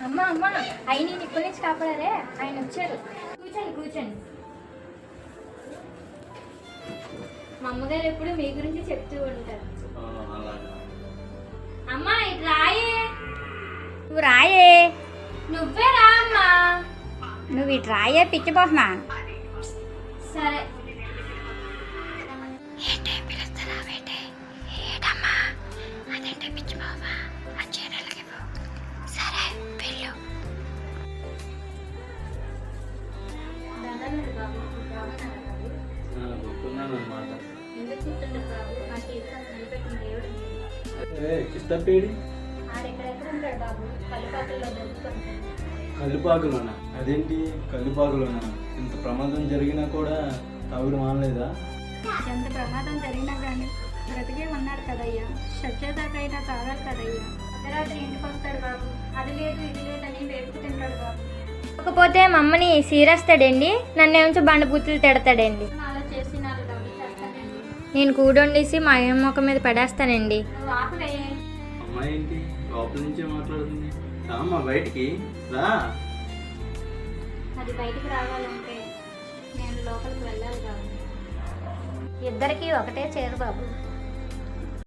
అమ్మా అమ్మా అయ్యి నేను ఇప్పటి నుంచి కాపాడారే, ఆయన వచ్చారు. కూర్చోండి కూర్చోండి. మా అమ్మగారు ఎప్పుడు మీ గురించి చెప్తూ ఉంటారు. అమ్మా ఇటు రాయే. నువ్వు రాయే. నువ్వే రా అమ్మా. నువ్వు ఇటు రాయే పిచ్చిపోమ్మా. సరే. ఎందుకు కూర్చుంటారు బాబు? మా జీవితం నిలబెట్టిన దేవుడు ఆడెక్కడెక్కడ ఉంటాడు బాబు? కల్లిపాకుల్లో దొరుకుతుంటాడు. కల్లిపాకులోనా? అదేంటి కల్లిపాకులోనా? ఇంత ప్రమాదం జరిగినా కూడా తాగుడు మానలేదా? ఎంత ప్రమాదం జరిగినా కానీ బ్రతికే ఉన్నాడు కదయ్యా. సత్యదాకైనా తాగాలి కదయ్యా. అర్ధరాత్రి ఇంటికి వస్తాడు బాబు. అది లేదు ఇది లేదని వేపుకు తింటాడు బాబు. కాకపోతే మా అమ్మని సీరేస్తాడండి, నన్నేమో బండబూతులు తిడతాడండి. అలా చేసి నాకు డబ్బులు చేస్తానండి. నేను కూడొండేసి మా అమ్మ ముఖం మీద పడేస్తానండి. నువ్వు ఆకులే. అమ్మాయి ఏంటి లోపల నుంచే మాట్లాడుతుంది? రామ్మా బయటికి రా. అది బయటికి రావాలంటే నేను లోపలికి వెళ్ళాలి బాబు. ఇద్దరికి ఒకటే చేరు బాబు.